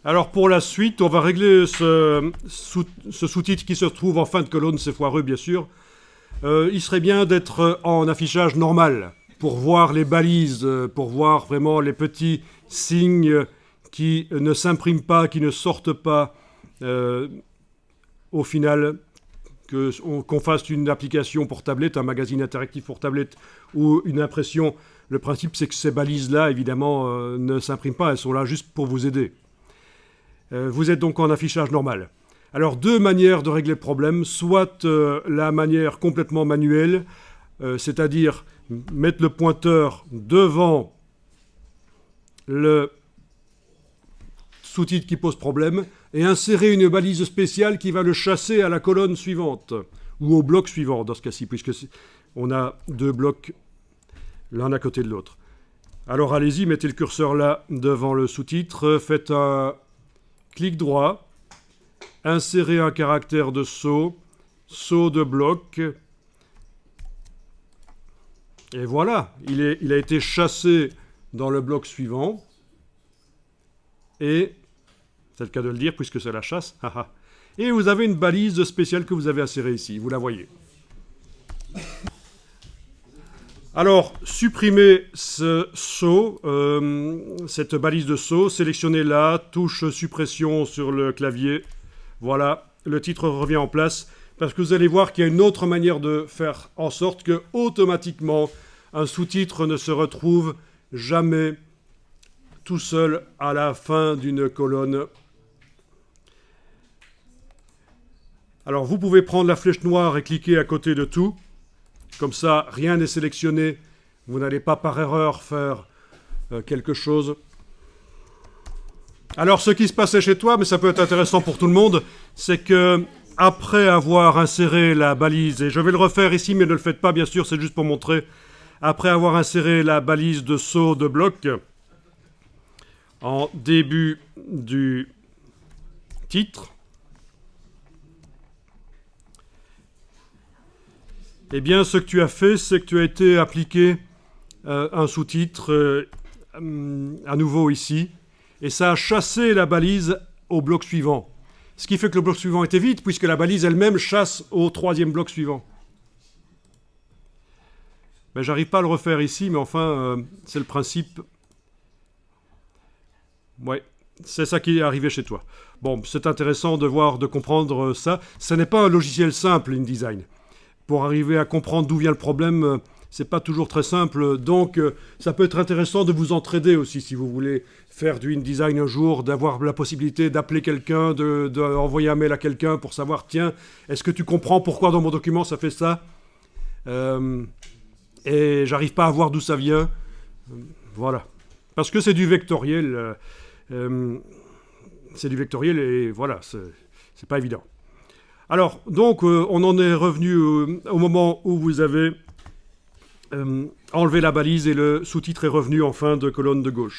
Alors pour la suite, on va régler ce sous-titre qui se trouve en fin de colonne, c'est foireux bien sûr. Il serait bien d'être en affichage normal pour voir les balises, pour voir vraiment les petits signes qui ne s'impriment pas, qui ne sortent pas au final, qu'on fasse une application pour tablette, un magazine interactif pour tablette ou une impression. Le principe, c'est que ces balises-là, évidemment, ne s'impriment pas, elles sont là juste pour vous aider. Vous êtes donc en affichage normal. Alors, deux manières de régler le problème, soit la manière complètement manuelle, c'est-à-dire mettre le pointeur devant le sous-titre qui pose problème et insérer une balise spéciale qui va le chasser à la colonne suivante ou au bloc suivant dans ce cas-ci, puisque on a deux blocs l'un à côté de l'autre. Alors allez-y, mettez le curseur là devant le sous-titre, faites un clic droit, insérez un caractère de saut, saut de bloc, et voilà, il a été chassé dans le bloc suivant, et c'est le cas de le dire puisque c'est la chasse, et vous avez une balise spéciale que vous avez insérée ici, vous la voyez. Alors, supprimez ce saut, cette balise de saut, sélectionnez la, touche suppression sur le clavier. Voilà, le titre revient en place, parce que vous allez voir qu'il y a une autre manière de faire en sorte que, automatiquement, un sous-titre ne se retrouve jamais tout seul à la fin d'une colonne. Alors, vous pouvez prendre la flèche noire et cliquer à côté de tout. Comme ça, rien n'est sélectionné. Vous n'allez pas par erreur faire quelque chose. Alors, ce qui se passait chez toi, mais ça peut être intéressant pour tout le monde, c'est que après avoir inséré la balise, et je vais le refaire ici, mais ne le faites pas, bien sûr, c'est juste pour montrer. Après avoir inséré la balise de saut de bloc en début du titre, eh bien, ce que tu as fait, c'est que tu as été appliqué un sous-titre à nouveau ici, et ça a chassé la balise au bloc suivant. Ce qui fait que le bloc suivant était vide, puisque la balise elle-même chasse au troisième bloc suivant. Ben, j'arrive pas à le refaire ici, mais enfin, c'est le principe. Ouais, c'est ça qui est arrivé chez toi. Bon, c'est intéressant de voir, de comprendre ça. Ce n'est pas un logiciel simple, InDesign. Pour arriver à comprendre d'où vient le problème, c'est pas toujours très simple. Donc, ça peut être intéressant de vous entraider aussi, si vous voulez faire du InDesign un jour, d'avoir la possibilité d'appeler quelqu'un, d'envoyer un mail à quelqu'un pour savoir, tiens, est-ce que tu comprends pourquoi dans mon document ça fait ça et j'arrive pas à voir d'où ça vient. Voilà. Parce que c'est du vectoriel. C'est du vectoriel et voilà, c'est pas évident. Alors, donc, on en est revenu au moment où vous avez enlevé la balise et le sous-titre est revenu en fin de colonne de gauche.